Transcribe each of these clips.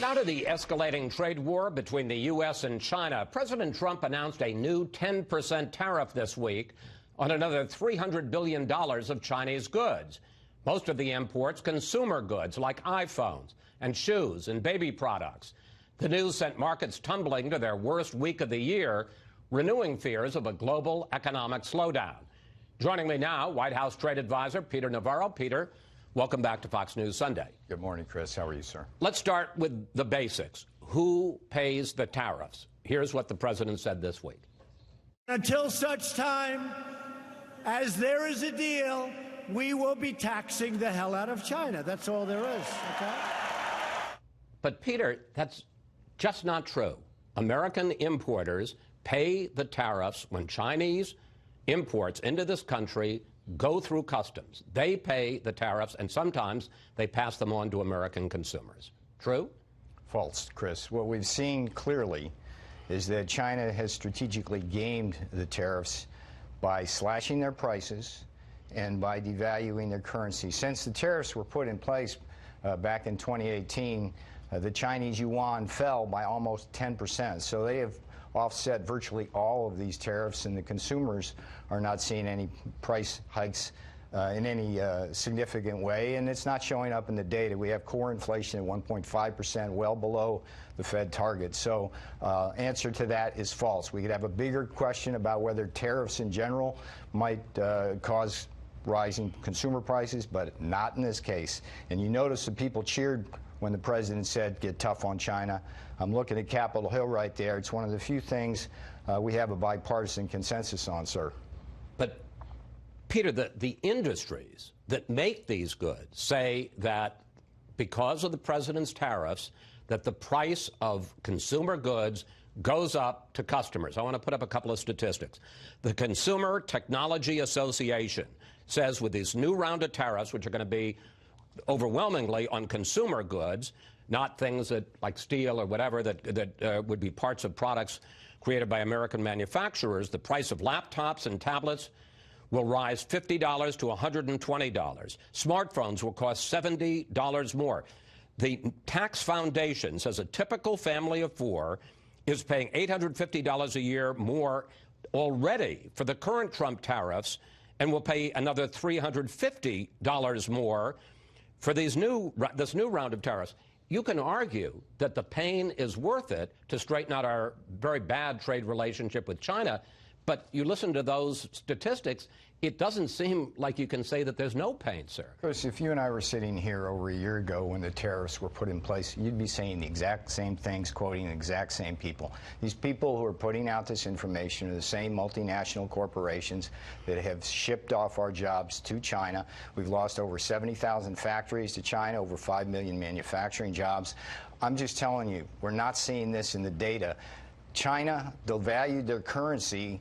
Now to the escalating trade war between the U.S. and China. President Trump announced a new 10% tariff this week on another $300 billion of Chinese goods. Most of the imports consumer goods like iPhones and shoes and baby products. The news sent markets tumbling to their worst week of the year, renewing fears of a global economic slowdown. Joining me now, White House trade advisor Peter Navarro. Peter, welcome back to Fox News Sunday. Good morning, Chris. How are you, sir? Let's start with the basics. Who pays the tariffs? Here's what the president said this week. Until such time as there is a deal, we will be taxing the hell out of China. That's all there is, okay? But, Peter, that's just not true. American importers pay the tariffs when Chinese imports into this country go through customs. They pay the tariffs, and sometimes they pass them on to American consumers. True? False, Chris. What we've seen clearly is that China has strategically gamed the tariffs by slashing their prices and by devaluing their currency. Since the tariffs were put in place back in 2018, the Chinese yuan fell by almost 10%. So they have offset virtually all of these tariffs, and the consumers are not seeing any price hikes in any significant way, and it's not showing up in the data. We have core inflation at 1.5%, well below the Fed target. So answer to that is false. We could have a bigger question about whether tariffs in general might cause rising consumer prices, but not in this case. And you notice that people cheered when the president said, get tough on China. I'm looking at Capitol Hill right there. It's one of the few things we have a bipartisan consensus on, sir. But, Peter, the industries that make these goods say that because of the president's tariffs, that the price of consumer goods goes up to customers. I want to put up a couple of statistics. The Consumer Technology Association says with this new round of tariffs, which are going to be overwhelmingly on consumer goods, not things that like steel or whatever that would be parts of products created by American manufacturers, the price of laptops and tablets will rise $50 to $120. Smartphones will cost $70 more. The Tax Foundation says a typical family of four is paying $850 a year more already for the current Trump tariffs and will pay another $350 more for this new round of tariffs. You can argue that the pain is worth it to straighten out our very bad trade relationship with China, but you listen to those statistics, it doesn't seem like you can say that there's no pain, sir. Chris, if you and I were sitting here over a year ago when the tariffs were put in place, you'd be saying the exact same things, quoting the exact same people. These people who are putting out this information are the same multinational corporations that have shipped off our jobs to China. We've lost over 70,000 factories to China, over 5 million manufacturing jobs. I'm just telling you, we're not seeing this in the data. China devalued their currency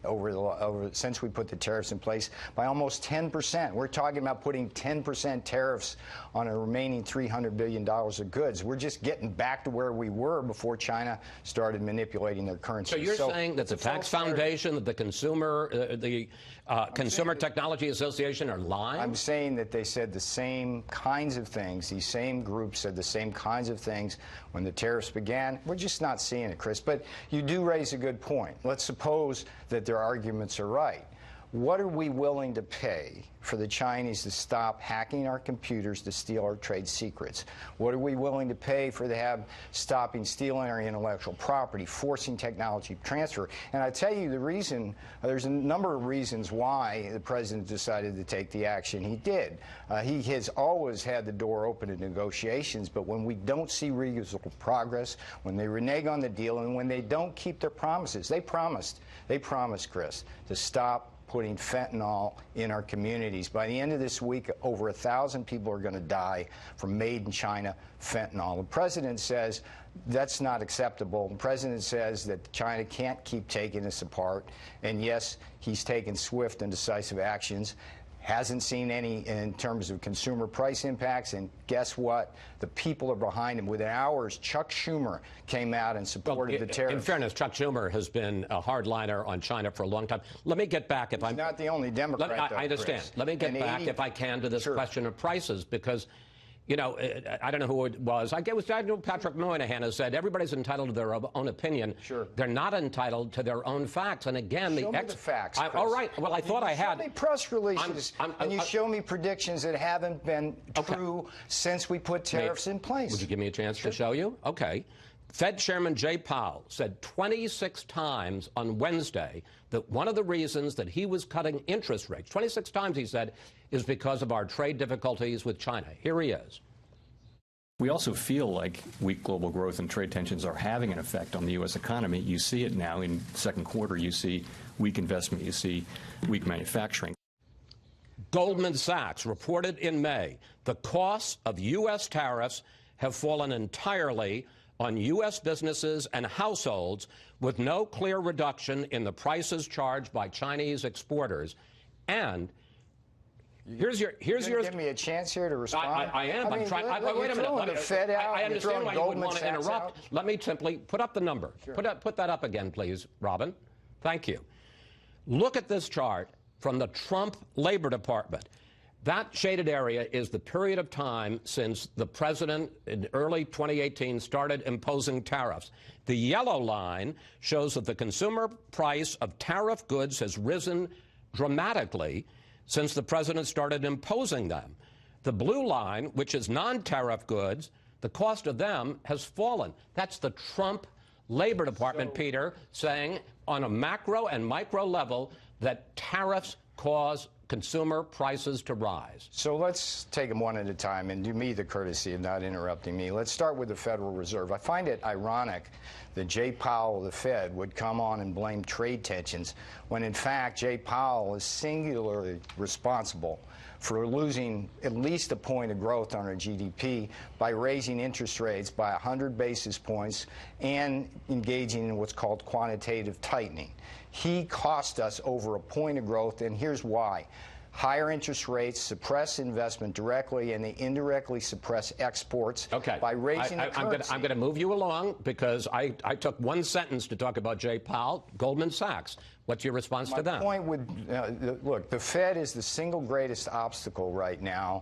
since we put the tariffs in place by almost 10%. We're talking about putting 10% tariffs on a remaining $300 billion of goods. We're just getting back to where we were before China started manipulating their currency. So you're saying that the Tax Foundation, that the Consumer Technology Association are lying? I'm saying that they said the same kinds of things. These same groups said the same kinds of things when the tariffs began. We're just not seeing it, Chris. But you do raise a good point. Let's suppose that their arguments are right. What are we willing to pay for the Chinese to stop hacking our computers to steal our trade secrets? What are we willing to pay for stopping stealing our intellectual property, forcing technology transfer? And I tell you the reason, there's a number of reasons why the president decided to take the action he did. He has always had the door open to negotiations, but when we don't see reasonable progress, when they renege on the deal, and when they don't keep their promises, they promised, Chris, to stop putting fentanyl in our communities. By the end of this week, over 1,000 people are going to die from made-in-China fentanyl. The president says that's not acceptable. The president says that China can't keep taking us apart. And yes, he's taken swift and decisive actions. Hasn't seen any in terms of consumer price impacts, and guess what? The people are behind him. Within hours, Chuck Schumer came out and supported the tariffs. In fairness, Chuck Schumer has been a hardliner on China for a long time. Let me get back, if I'm not the only Democrat. I understand. Chris. Let me get back, if I can, to this question of prices, because you know, I don't know who it was. I know Patrick Moynihan has said everybody's entitled to their own opinion. Sure. They're not entitled to their own facts. And again, show me the facts. All right. Well, I thought I had. Show me press releases, and you show me predictions that haven't been true since we put tariffs in place. Would you give me a chance to show you? Okay. Fed Chairman Jay Powell said 26 times on Wednesday that one of the reasons that he was cutting interest rates, 26 times he said, is because of our trade difficulties with China. Here he is. We also feel like weak global growth and trade tensions are having an effect on the U.S. economy. You see it now in second quarter. You see weak investment. You see weak manufacturing. Goldman Sachs reported in May the costs of U.S. tariffs have fallen entirely on U.S. businesses and households, with no clear reduction in the prices charged by Chinese exporters. And here's your. Give me a chance here to respond. I am. I'm trying. Wait a minute. I understand why you would want to interrupt. Let me simply put up the number. Sure. Put that up again, please, Robin. Thank you. Look at this chart from the Trump Labor Department. That shaded area is the period of time since the president in early 2018 started imposing tariffs. The yellow line shows that the consumer price of tariff goods has risen dramatically since the president started imposing them. The blue line, which is non-tariff goods, the cost of them has fallen. That's the Trump Labor Department, Peter, saying on a macro and micro level that tariffs cause consumer prices to rise. So let's take them one at a time and do me the courtesy of not interrupting me. Let's start with the Federal Reserve. I find it ironic that Jay Powell of the Fed would come on and blame trade tensions when, in fact, Jay Powell is singularly responsible for losing at least a point of growth on our GDP by raising interest rates by 100 basis points and engaging in what's called quantitative tightening. He cost us over a point of growth, and here's why. Higher interest rates suppress investment directly, and they indirectly suppress exports by raising the currency. I'm going to move you along because I took one sentence to talk about Jay Powell, Goldman Sachs. What's your response to that? My point would, look, the Fed is the single greatest obstacle right now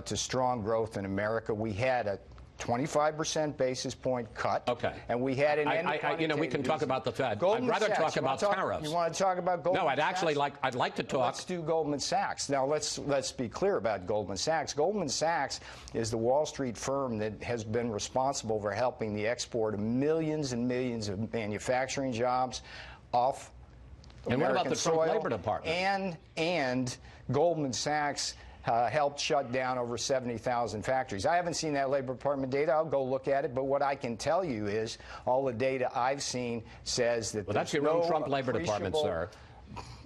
to strong growth in America. We had a 25% basis point cut. Okay. And we had an you know, we can talk about the Fed. Goldman I'd rather Sachs. talk about tariffs. You want to talk about Goldman Sachs? No, I'd like to talk. Let's do Goldman Sachs. Now, let's be clear about Goldman Sachs. Goldman Sachs is the Wall Street firm that has been responsible for helping the export of millions and millions of manufacturing jobs off and American what about the soil. Trump Labor Department? And Goldman Sachs helped shut down over 70,000 factories. I haven't seen that Labor Department data. I'll go look at it. But what I can tell you is all the data I've seen says that that's your own Trump Labor Department, sir.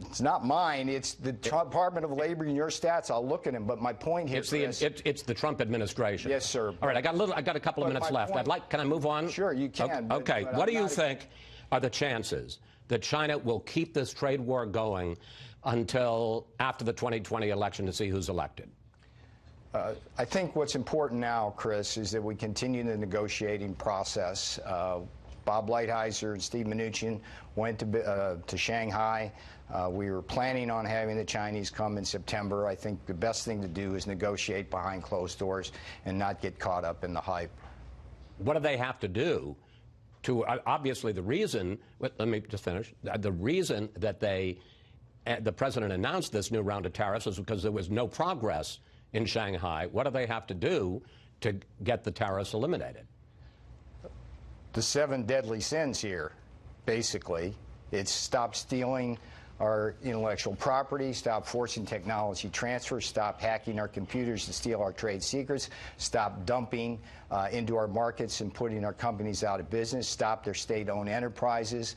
It's not mine. It's the Department of Labor and your stats. I'll look at them. But my point here is it's the Trump administration. Yes, sir. All right, I got a couple of minutes left. Can I move on? Sure, you can. Okay. What do you think are the chances that China will keep this trade war going until after the 2020 election to see who's elected? I think what's important now, Chris, is that we continue the negotiating process. Bob Lighthizer and Steve Mnuchin went to Shanghai. We were planning on having the Chinese come in September. I think the best thing to do is negotiate behind closed doors and not get caught up in the hype. What do they have to do to, obviously the reason, let me just finish, the reason that the president announced this new round of tariffs is because there was no progress in Shanghai. What do they have to do to get the tariffs eliminated? The 7 deadly sins here, basically. It's stop stealing our intellectual property, stop forcing technology transfer, stop hacking our computers to steal our trade secrets, stop dumping into our markets and putting our companies out of business, stop their state-owned enterprises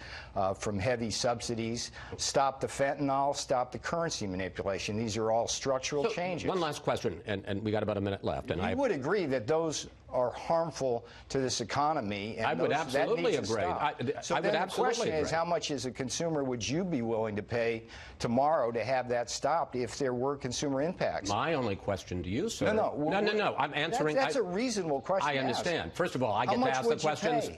from heavy subsidies, stop the fentanyl, stop the currency manipulation. These are all structural changes. One last question, and we got about a minute left. And you would agree that those are harmful to this economy. And I would absolutely agree. So then the question is, how much as a consumer would you be willing to pay tomorrow to have that stopped if there were consumer impacts? My only question to you, sir. No. I'm answering. That's a reasonable question. I understand. First of all, I get to ask the questions.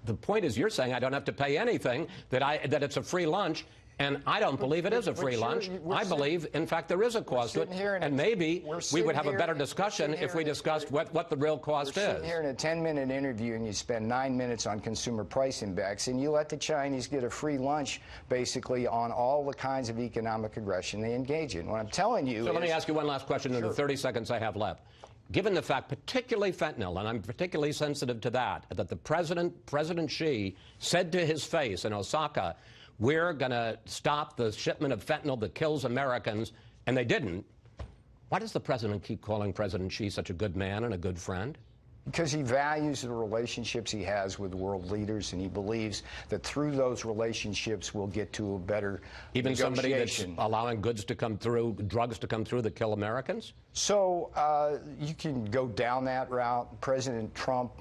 The point is, you're saying I don't have to pay anything, that it's a free lunch, And I don't believe it is a free lunch. I believe, in fact, there is a cost to it. And maybe we would have a better discussion if we discussed what the real cost is. We're sitting here in a 10-minute interview, and you spend 9 minutes on consumer price index, and you let the Chinese get a free lunch, basically, on all the kinds of economic aggression they engage in. What I'm telling you So let me ask you one last question in the 30 seconds I have left. Given the fact, particularly fentanyl, and I'm particularly sensitive to that the President Xi said to his face in Osaka, we're going to stop the shipment of fentanyl that kills Americans, and they didn't. Why does the president keep calling President Xi such a good man and a good friend? Because he values the relationships he has with world leaders, and he believes that through those relationships we'll get to a better Even somebody that's allowing goods to come through, drugs to come through that kill Americans? So you can go down that route. President Trump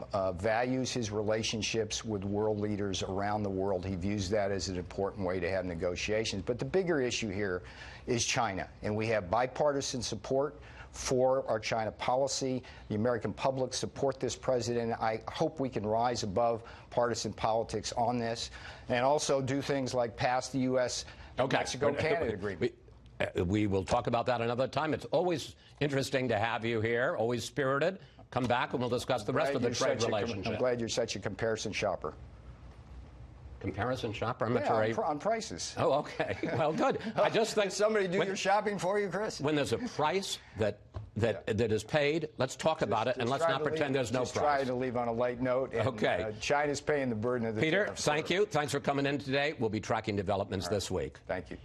values his relationships with world leaders around the world. He views that as an important way to have negotiations. But the bigger issue here is China, and we have bipartisan support for our China policy. The American public support this president. I hope we can rise above partisan politics on this and also do things like pass the U.S.-Mexico-Canada agreement. We will talk about that another time. It's always interesting to have you here, always spirited. Come back and we'll discuss the rest of the trade relationship. I'm glad you're such a comparison shopper. Comparison shopper? On prices. Oh, okay. Well, good. I just think Did somebody do your shopping for you, Chris? When there's a price that is paid, let's talk about it, and let's not pretend there's no price. Just trying to leave on a light note. And, okay. China's paying the burden of the Peter, tariffs. thank you. Thanks for coming in today. We'll be tracking developments this week. Thank you.